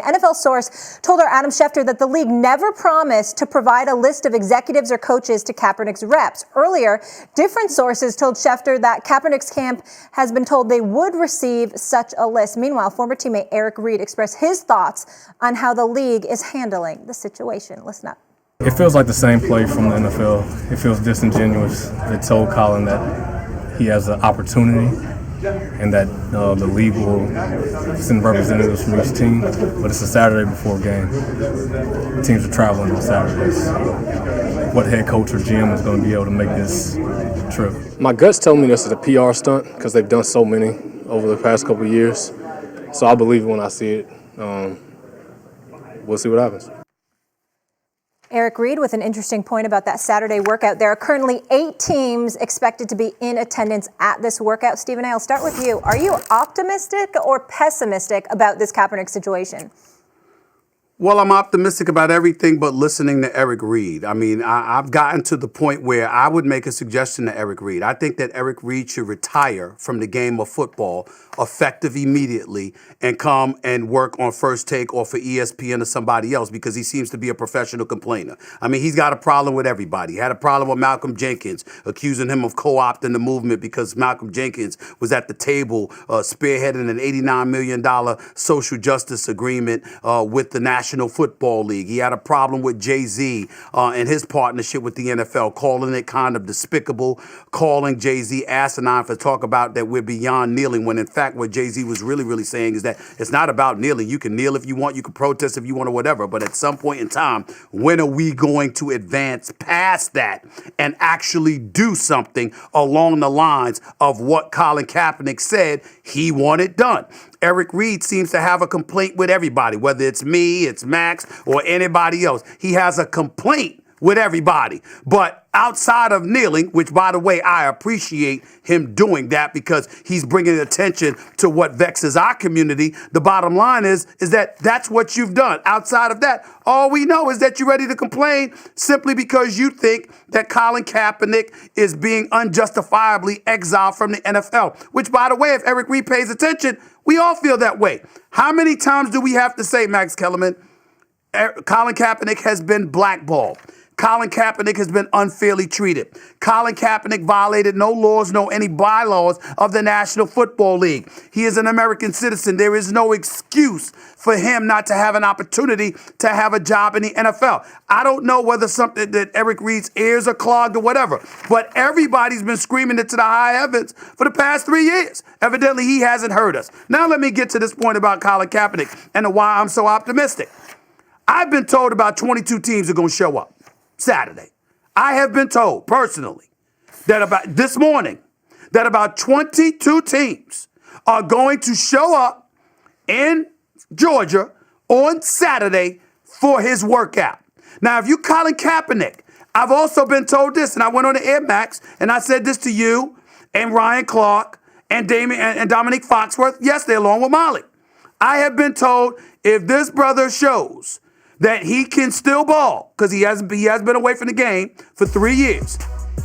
NFL source told our Adam Schefter that the league never promised to provide a list of executives or coaches to Kaepernick's reps. Earlier, different sources told Schefter that Kaepernick's camp has been told they would receive such a list. Meanwhile, former teammate Eric Reid expressed his thoughts on how the league is handling the situation. Listen up. It feels like the same play from the NFL. It feels disingenuous. They told Colin that he has an opportunity and that the league will send representatives from each team, but it's a Saturday before a game. Teams are traveling on Saturdays. What head coach or GM is going to be able to make this trip? My gut's telling me this is a PR stunt because they've done so many over the past couple of years. So I believe it when I see it. We'll see what happens. Eric Reid with an interesting point about that Saturday workout. There are currently 8 teams expected to be in attendance at this workout. Stephen, I'll start with you. Are you optimistic or pessimistic about this Kaepernick situation? Well, I'm optimistic about everything but listening to Eric Reid. I mean, I've gotten to the point where I would make a suggestion to Eric Reid. I think that Eric Reid should retire from the game of football effective immediately and come and work on First Take or for ESPN or somebody else because he seems to be a professional complainer. I mean, he's got a problem with everybody. He had a problem with Malcolm Jenkins, accusing him of co-opting the movement because Malcolm Jenkins was at the table spearheading an $89 million social justice agreement with the National Football League. He had a problem with Jay-Z and his partnership with the NFL, calling it kind of despicable, calling Jay-Z asinine for talk about that we're beyond kneeling, when in fact what Jay-Z was really saying is that it's not about kneeling. You can kneel if you want, you can protest if you want or whatever, but at some point in time, when are we going to advance past that and actually do something along the lines of what Colin Kaepernick said he wanted done? Eric Reid seems to have a complaint with everybody, whether it's me, it's Max, or anybody else. He has a complaint with everybody. But outside of kneeling, which, by the way, I appreciate him doing that because he's bringing attention to what vexes our community, the bottom line is that that's what you've done. Outside of that, all we know is that you're ready to complain simply because you think that Colin Kaepernick is being unjustifiably exiled from the NFL, which, by the way, if Eric Reid pays attention, we all feel that way. How many times do we have to say, Max Kellerman, Colin Kaepernick has been blackballed? Colin Kaepernick has been unfairly treated. Colin Kaepernick violated no laws, no any bylaws of the National Football League. He is an American citizen. There is no excuse for him not to have an opportunity to have a job in the NFL. I don't know whether something that Eric Reid's ears are clogged or whatever, but everybody's been screaming it to the high heavens for the past 3 years. Evidently, he hasn't heard us. Now let me get to this point about Colin Kaepernick and why I'm so optimistic. I've been told about 22 teams are going to show up Saturday. I have been told personally that about this morning that about 22 teams are going to show up in Georgia on Saturday for his workout. Now, if you Colin Kaepernick, I've also been told this, and I went on the Air Max and I said this to you and Ryan Clark and Dominique Foxworth yesterday along with Molly. I have been told if this brother shows that he can still ball, because he has been away from the game for 3 years,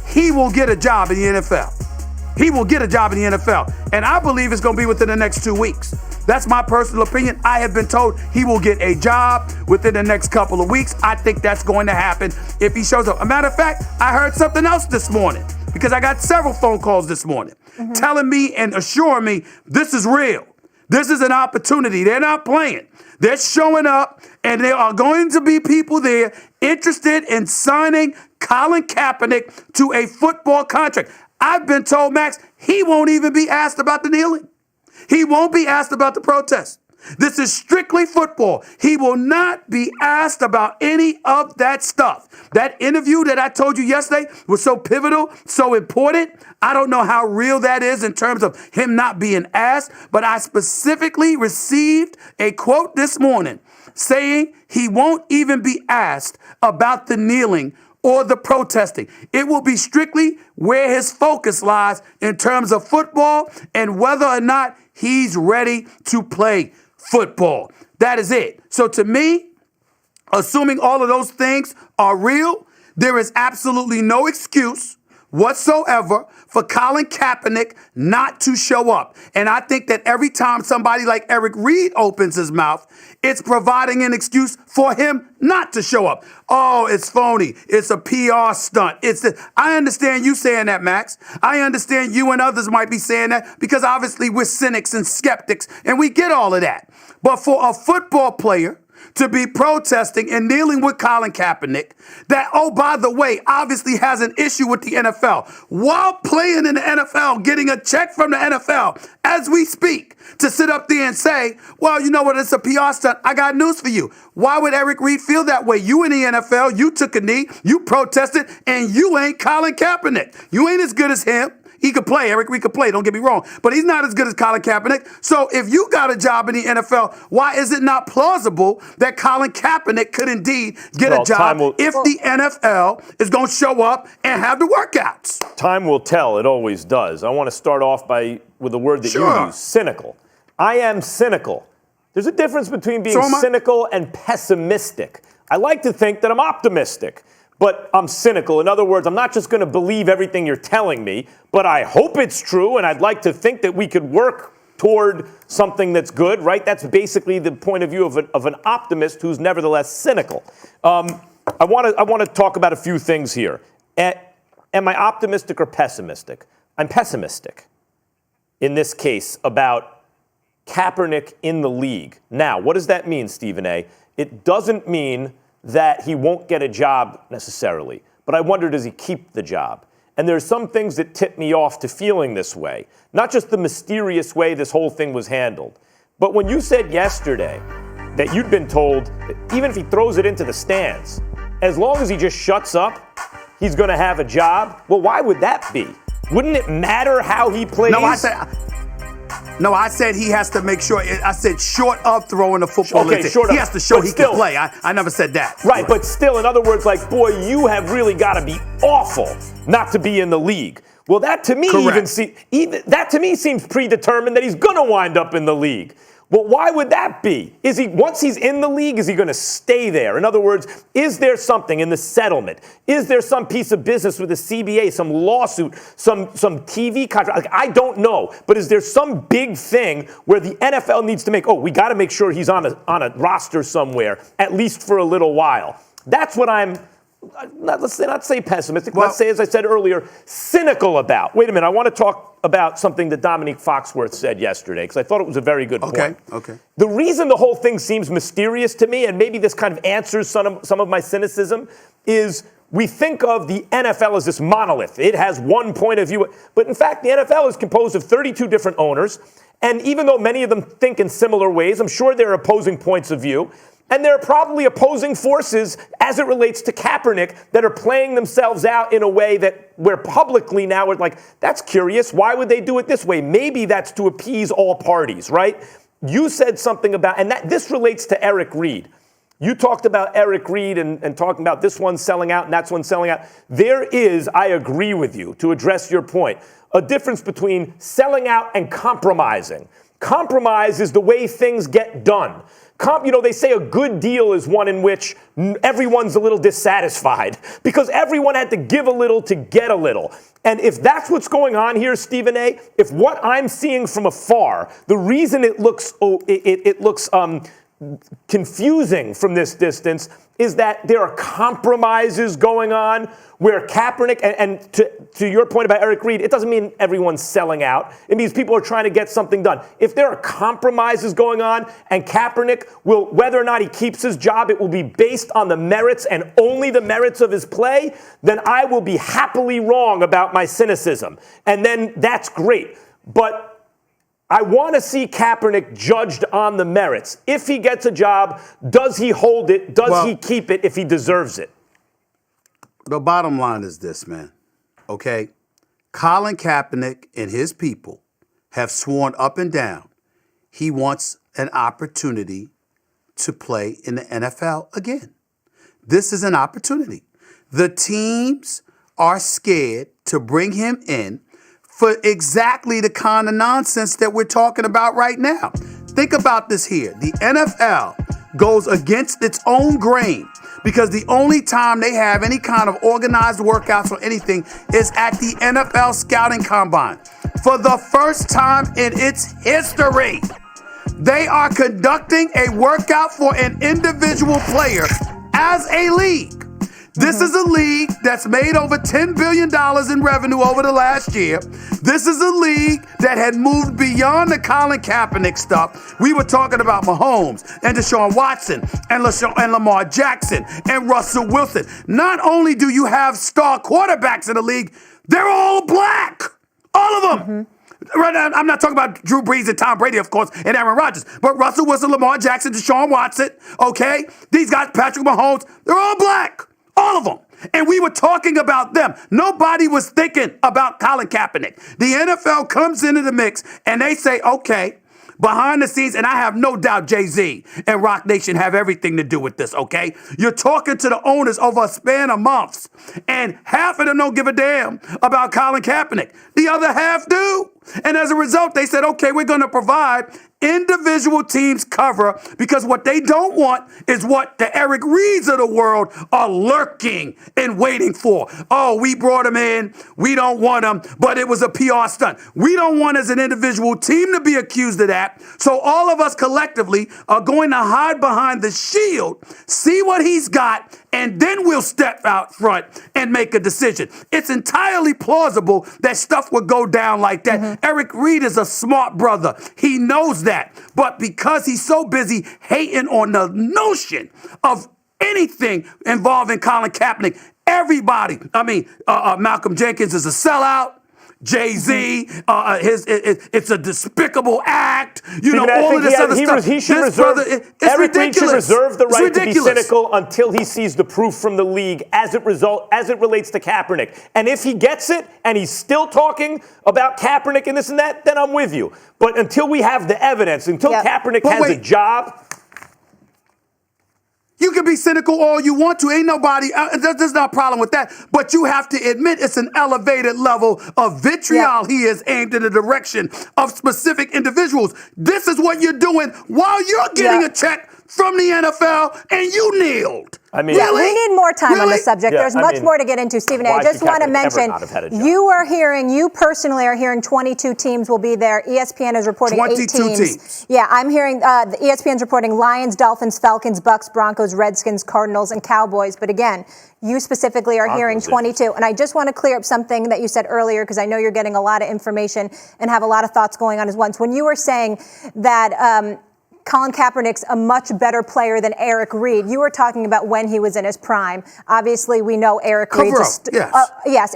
he will get a job in the NFL. He will get a job in the NFL. And I believe it's going to be within the next 2 weeks. That's my personal opinion. I have been told he will get a job within the next couple of weeks. I think that's going to happen if he shows up. A matter of fact, I heard something else this morning because I got several phone calls this morning telling me and assuring me this is real. This is an opportunity. They're not playing. They're showing up, and there are going to be people there interested in signing Colin Kaepernick to a football contract. I've been told, Max, he won't even be asked about the kneeling. He won't be asked about the protest. This is strictly football. He will not be asked about any of that stuff. That interview that I told you yesterday was so pivotal, so important. I don't know how real that is in terms of him not being asked, but I specifically received a quote this morning saying he won't even be asked about the kneeling or the protesting. It will be strictly where his focus lies in terms of football and whether or not he's ready to play football. That is it. So to me, assuming all of those things are real, there is absolutely no excuse whatsoever for Colin Kaepernick not to show up. And I think that every time somebody like Eric Reid opens his mouth, it's providing an excuse for him not to show up. Oh, it's phony. It's a PR stunt. I understand you saying that, Max. I understand you and others might be saying that because obviously we're cynics and skeptics and we get all of that. But for a football player to be protesting and kneeling with Colin Kaepernick that, oh, by the way, obviously has an issue with the NFL while playing in the NFL, getting a check from the NFL as we speak, to sit up there and say, well, you know what, it's a PR stunt. I got news for you. Why would Eric Reid feel that way? You in the NFL, you took a knee, you protested, and you ain't Colin Kaepernick. You ain't as good as him. He could play. Eric Reid could play. Don't get me wrong. But he's not as good as Colin Kaepernick. So if you got a job in the NFL, why is it not plausible that Colin Kaepernick could indeed get a job if the NFL is going to show up and have the workouts? Time will tell. It always does. I want to start off with a word that you use, cynical. I am cynical. There's a difference between being cynical and pessimistic. I like to think that I'm optimistic, but I'm cynical. In other words, I'm not just going to believe everything you're telling me, but I hope it's true, and I'd like to think that we could work toward something that's good, right? That's basically the point of view of an optimist who's nevertheless cynical. I want to talk about a few things here. Am I optimistic or pessimistic? I'm pessimistic in this case about Kaepernick in the league. Now, what does that mean, Stephen A? It doesn't mean that he won't get a job necessarily, but I wonder, does he keep the job? And there's some things that tip me off to feeling this way, not just the mysterious way this whole thing was handled, but when you said yesterday that you'd been told that even if he throws it into the stands, as long as he just shuts up, he's going to have a job. Well, why would that be? Wouldn't it matter how he plays? No, I said he has to make sure. I said short of throwing the football. Okay, short of. He has to show he can play. I never said that. Right, but still, in other words, like, boy, you have really got to be awful not to be in the league. Well, that to me that to me seems predetermined that he's going to wind up in the league. Well, why would that be? Once he's in the league, is he going to stay there? In other words, is there something in the settlement? Is there some piece of business with the CBA, some lawsuit, some TV contract? Like, I don't know. But is there some big thing where the NFL needs to we got to make sure he's on a roster somewhere, at least for a little while? That's what I'm, let's not say pessimistic, let's say, as I said earlier, cynical about. Wait a minute, I want to talk about something that Dominique Foxworth said yesterday, because I thought it was a very good point. Okay. The reason the whole thing seems mysterious to me, and maybe this kind of answers some of my cynicism, is we think of the NFL as this monolith. It has one point of view. But in fact, the NFL is composed of 32 different owners. And even though many of them think in similar ways, I'm sure there are opposing points of view. And there are probably opposing forces as it relates to Kaepernick that are playing themselves out in a way that where publicly now we're like, that's curious. Why would they do it this way? Maybe that's to appease all parties, right? You said something about, and this relates to Eric Reid. You talked about Eric Reid and talking about this one selling out and that's one selling out. There is, I agree with you, to address your point, a difference between selling out and compromising. Compromise is the way things get done. They say a good deal is one in which everyone's a little dissatisfied because everyone had to give a little to get a little. And if that's what's going on here, Stephen A., if what I'm seeing from afar, the reason it looks confusing from this distance is that there are compromises going on where Kaepernick, and to your point about Eric Reid, it doesn't mean everyone's selling out. It means people are trying to get something done. If there are compromises going on and Kaepernick will, whether or not he keeps his job, it will be based on the merits and only the merits of his play, then I will be happily wrong about my cynicism. And then that's great. But I want to see Kaepernick judged on the merits. If he gets a job, does he hold it? Does he keep it if he deserves it? The bottom line is this, man. Okay? Colin Kaepernick and his people have sworn up and down he wants an opportunity to play in the NFL again. This is an opportunity. The teams are scared to bring him in for exactly the kind of nonsense that we're talking about right now. Think about this here. The NFL goes against its own grain because the only time they have any kind of organized workouts or anything is at the NFL scouting combine. For the first time in its history, they are conducting a workout for an individual player as a league. This is a league that's made over $10 billion in revenue over the last year. This is a league that had moved beyond the Colin Kaepernick stuff. We were talking about Mahomes and Deshaun Watson and Lamar Jackson and Russell Wilson. Not only do you have star quarterbacks in the league, they're all black. All of them. Right now, I'm not talking about Drew Brees and Tom Brady, of course, and Aaron Rodgers, but Russell Wilson, Lamar Jackson, Deshaun Watson, okay? These guys, Patrick Mahomes, they're all black. All of them. And we were talking about them. Nobody was thinking about Colin Kaepernick. The NFL comes into the mix and they say, okay, behind the scenes, and I have no doubt Jay-Z and Rock Nation have everything to do with this, okay? You're talking to the owners over a span of months, and half of them don't give a damn about Colin Kaepernick. The other half do. And as a result, they said, okay, we're going to provide individual teams cover because what they don't want is what the Eric Reeds of the world are lurking and waiting for. Oh, we brought him in. We don't want him, but it was a PR stunt. We don't want as an individual team to be accused of that. So all of us collectively are going to hide behind the shield, see what he's got, and then we'll step out front and make a decision. It's entirely plausible that stuff would go down like that. Eric Reed is a smart brother. He knows that. But because he's so busy hating on the notion of anything involving Colin Kaepernick, everybody, Malcolm Jenkins is a sellout. Jay-Z, it's a despicable act. You know, all of this other stuff. He should reserve, Eric Reed should reserve the right to be cynical until he sees the proof from the league as it relates to Kaepernick. And if he gets it and he's still talking about Kaepernick and this and that, then I'm with you. But until we have the evidence, until Kaepernick has a job. You can be cynical all you want to. Ain't nobody, there's no problem with that. But you have to admit it's an elevated level of vitriol he is aimed in the direction of specific individuals. This is what you're doing while you're getting a check from the NFL and you kneeled. I mean, we need more time on this subject. There's much more to get into, Stephen A. I just want to mention, you personally are hearing 22 teams will be there. ESPN is reporting 8 teams. Yeah, I'm hearing the ESPN's reporting Lions, Dolphins, Falcons, Bucks, Broncos, Redskins, Cardinals, and Cowboys. But again, you specifically are hearing 22. And I just want to clear up something that you said earlier, because I know you're getting a lot of information and have a lot of thoughts going on at once. When you were saying that Colin Kaepernick's a much better player than Eric Reed, you were talking about when he was in his prime. Obviously, we know Eric Reed's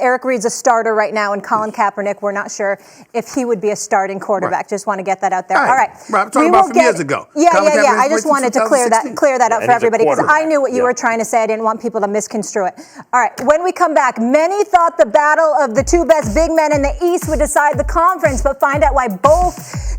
Eric Reed's a starter right now, and Colin Kaepernick, we're not sure if he would be a starting quarterback. Just want to get that out there. All right. I'm talking about from years ago. Yeah. I just wanted to clear that up for everybody, because I knew what you were trying to say. I didn't want people to misconstrue it. All right. When we come back, many thought the battle of the two best big men in the East would decide the conference, but find out why both